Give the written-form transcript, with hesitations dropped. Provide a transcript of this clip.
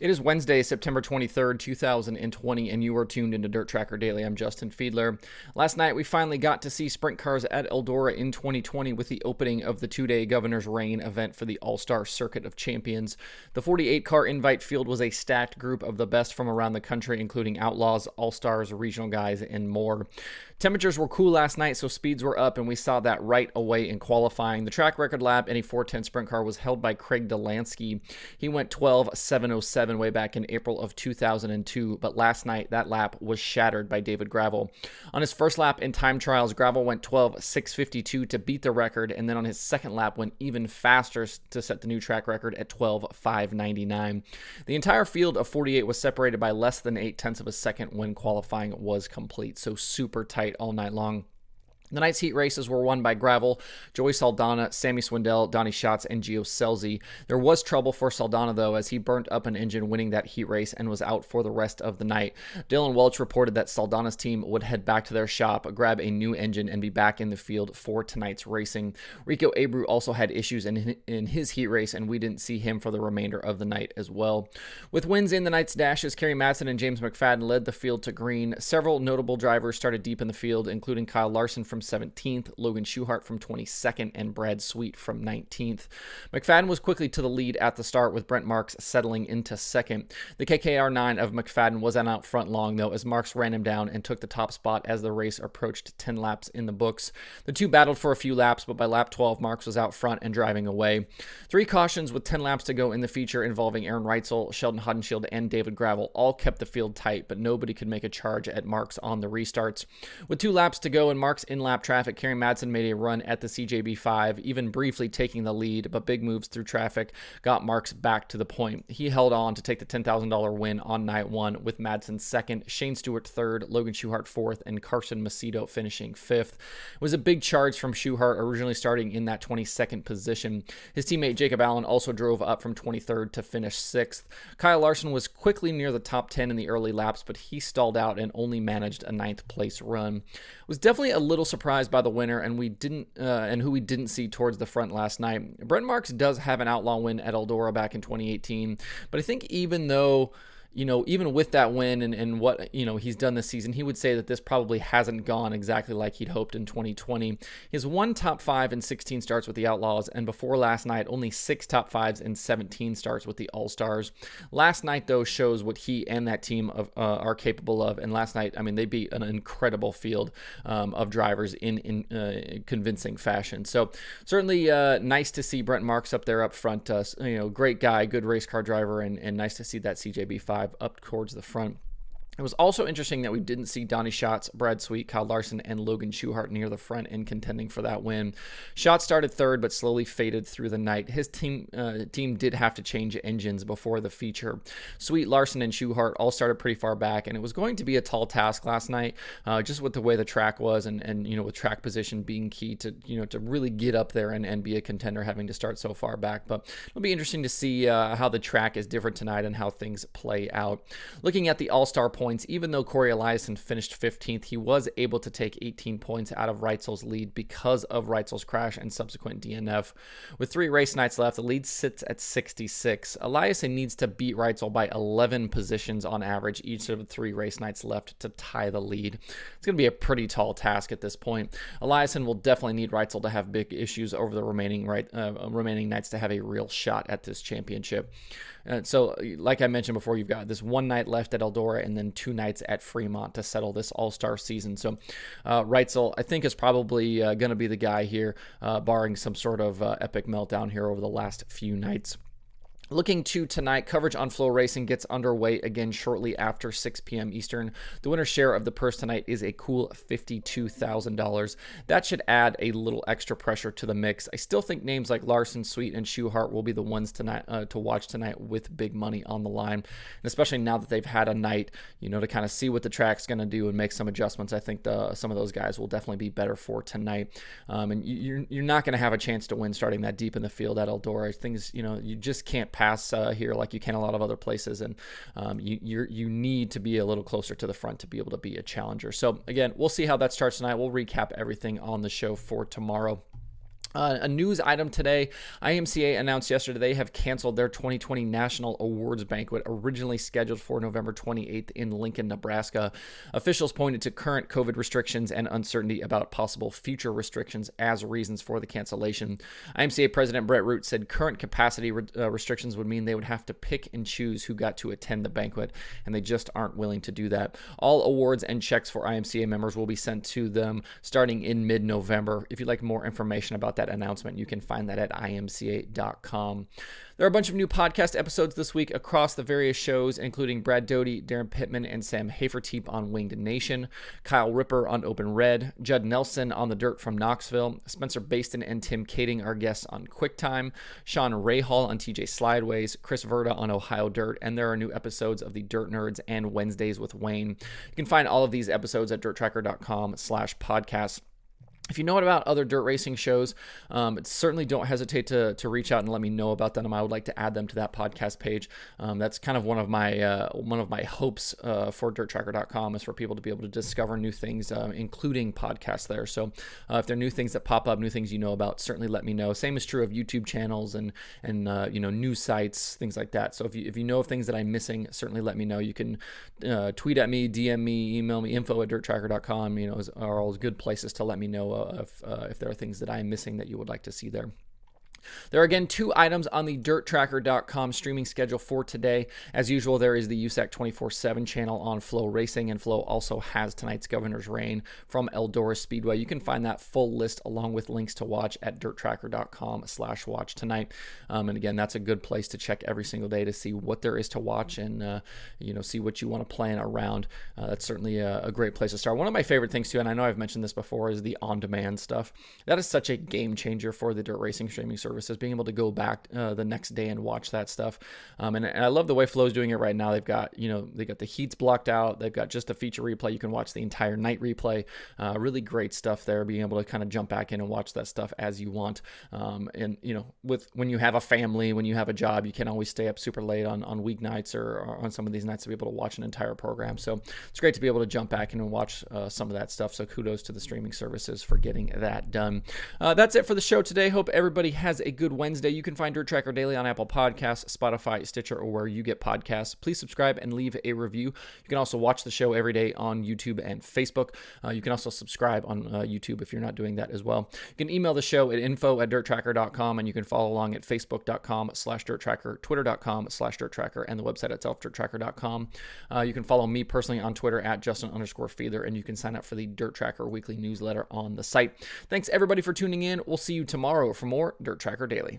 It is Wednesday, September 23rd, 2020, and you are tuned into DIRTRACKR Daily. I'm Justin Fiedler. Last night, we finally got to see sprint cars at Eldora in 2020 with the opening of the two-day Governor's Reign event for the All-Star Circuit of Champions. The 48-car invite field was a stacked group of the best from around the country, including Outlaws, All-Stars, regional guys, and more. Temperatures were cool last night, so speeds were up, and we saw that right away in qualifying. The track record lap in a 410 sprint car was held by Craig Delansky. He went 12:707 way back in April of 2002, but last night that lap was shattered by David Gravel. On his first lap in time trials, Gravel went 12:652 to beat the record, and then on his second lap went even faster to set the new track record at 12:599. The entire field of 48 was separated by less than 0.8 of a second when qualifying was complete, so super tight all night long. The night's heat races were won by Gravel, Joey Saldana, Sammy Swindell, Donnie Schatz, and Gio Scelzi. There was trouble for Saldana, though, as he burnt up an engine winning that heat race and was out for the rest of the night. Dylan Welch reported that Saldana's team would head back to their shop, grab a new engine, and be back in the field for tonight's racing. Rico Abreu also had issues in his heat race, and we didn't see him for the remainder of the night as well. With wins in the night's dashes, Kerry Madsen and James McFadden led the field to green. Several notable drivers started deep in the field, including Kyle Larson from 17th, Logan Schuchart from 22nd, and Brad Sweet from 19th. McFadden was quickly to the lead at the start, with Brent Marks settling into second. The KKR9 of McFadden wasn't out front long, though, as Marks ran him down and took the top spot as the race approached 10 laps in the books. The two battled for a few laps, but by lap 12, Marks was out front and driving away. Three cautions with 10 laps to go in the feature involving Aaron Reitzel, Sheldon Hodenshield, and David Gravel all kept the field tight, but nobody could make a charge at Marks on the restarts. With 2 laps to go and Marks in lap traffic, Kerry Madsen made a run at the CJB5, even briefly taking the lead, but big moves through traffic got Marks back to the point. He held on to take the $10,000 win on night one, with Madsen second, Shane Stewart third, Logan Schuchart fourth, and Carson Macedo finishing fifth. It was a big charge from Schuchart, originally starting in that 22nd position. His teammate Jacob Allen also drove up from 23rd to finish 6th. Kyle Larson was quickly near the top 10 in the early laps, but he stalled out and only managed a 9th place run. Was definitely a little surprised by the winner, and who we didn't see towards the front last night. Brent Marks does have an outlaw win at Eldora back in 2018, but I think even with that win and what, he's done this season, he would say that this probably hasn't gone exactly like he'd hoped in 2020. He has 1 top 5 in 16 starts with the Outlaws, and before last night, only 6 top 5s in 17 starts with the All-Stars. Last night, though, shows what he and that team are capable of, and last night, they beat an incredible field of drivers in convincing fashion. So certainly nice to see Brent Marks up there up front. Great guy, good race car driver, and nice to see that CJB5 up towards the front. It was also interesting that we didn't see Donnie Schatz, Brad Sweet, Kyle Larson, and Logan Schuchart near the front and contending for that win. Schatz started third, but slowly faded through the night. His team did have to change engines before the feature. Sweet, Larson, and Schuchart all started pretty far back, and it was going to be a tall task last night, just with the way the track was, and with track position being key to to really get up there and be a contender, having to start so far back. But it'll be interesting to see how the track is different tonight and how things play out. Looking at the All-Star points, even though Corey Eliason finished 15th, he was able to take 18 points out of Reitzel's lead because of Reitzel's crash and subsequent DNF. With 3 race nights left, the lead sits at 66. Eliason needs to beat Reitzel by 11 positions on average each of the 3 race nights left to tie the lead. It's going to be a pretty tall task at this point. Eliason will definitely need Reitzel to have big issues over the remaining nights to have a real shot at this championship. So, like I mentioned before, you've got this 1 night left at Eldora and then 2 nights at Fremont to settle this all-star season. So, Reitzel, I think, is probably going to be the guy here, barring some sort of epic meltdown here over the last few nights. Looking to tonight, coverage on Flow Racing gets underway again shortly after 6 p.m. Eastern. The winner's share of the purse tonight is a cool $52,000. That should add a little extra pressure to the mix. I still think names like Larson, Sweet, and Schuchart will be the ones tonight to watch tonight with big money on the line. And especially now that they've had a night, to kind of see what the track's going to do and make some adjustments. I think some of those guys will definitely be better for tonight. And you're not going to have a chance to win starting that deep in the field at Eldora. Things, you just can't pass here like you can a lot of other places, and you need to be a little closer to the front to be able to be a challenger. So again, we'll see how that starts tonight. We'll recap everything on the show for tomorrow. A news item today, IMCA announced yesterday they have canceled their 2020 National Awards Banquet, originally scheduled for November 28th in Lincoln, Nebraska. Officials pointed to current COVID restrictions and uncertainty about possible future restrictions as reasons for the cancellation. IMCA President Brent Marks said current capacity restrictions would mean they would have to pick and choose who got to attend the banquet, and they just aren't willing to do that. All awards and checks for IMCA members will be sent to them starting in mid-November. If you'd like more information about that announcement, you can find that at imca.com. There are a bunch of new podcast episodes this week across the various shows, including Brad Doty, Darren Pittman, and Sam Haferteep on Winged Nation, Kyle Ripper on Open Red, Judd Nelson on The Dirt from Knoxville, Spencer Baston and Tim Kading are guests on QuickTime, Sean Rahal on TJ Slideways, Chris Verda on Ohio Dirt, and there are new episodes of the Dirt Nerds and Wednesdays with Wayne. You can find all of these episodes at DIRTRACKR.com/podcast. If you know about other dirt racing shows, certainly don't hesitate to reach out and let me know about them. I would like to add them to that podcast page. That's kind of one of my hopes for DIRTRACKR.com is for people to be able to discover new things, including podcasts there. So if there are new things that pop up, new things you know about, certainly let me know. Same is true of YouTube channels and news sites, things like that. So if you know of things that I'm missing, certainly let me know. You can tweet at me, DM me, email me, info@DIRTRACKR.com. Are all good places to let me know if there are things that I'm missing that you would like to see there. There are again 2 items on the DIRTRACKR.com streaming schedule for today. As usual, there is the USAC 24/7 channel on Flow Racing, and Flow also has tonight's Governor's Reign from Eldora Speedway. You can find that full list along with links to watch at DIRTRACKR.com/watch tonight. And again, that's a good place to check every single day to see what there is to watch and see what you want to plan around. That's certainly a great place to start. One of my favorite things too, and I know I've mentioned this before, is the on-demand stuff. That is such a game changer for the dirt racing streaming service. Being able to go back the next day and watch that stuff, and I love the way Flow's doing it right now. They've got the heats blocked out. They've got just a feature replay. You can watch the entire night replay. Really great stuff there. Being able to kind of jump back in and watch that stuff as you want. And when you have a family, when you have a job, you can always stay up super late on weeknights or on some of these nights to be able to watch an entire program. So it's great to be able to jump back in and watch some of that stuff. So kudos to the streaming services for getting that done. That's it for the show today. Hope everybody has a good Wednesday. You can find DIRTRACKR Daily on Apple Podcasts, Spotify, Stitcher, or where you get podcasts. Please subscribe and leave a review. You can also watch the show every day on YouTube and Facebook. You can also subscribe on YouTube if you're not doing that as well. You can email the show at info@DIRTRACKR.com, and you can follow along at Facebook.com/DIRTRACKR, Twitter.com/DIRTRACKR, and the website itself, DIRTRACKR.com. You can follow me personally on Twitter at Justin_Fiedler, and you can sign up for the DIRTRACKR weekly newsletter on the site. Thanks everybody for tuning in. We'll see you tomorrow for more DIRTRACKR Daily.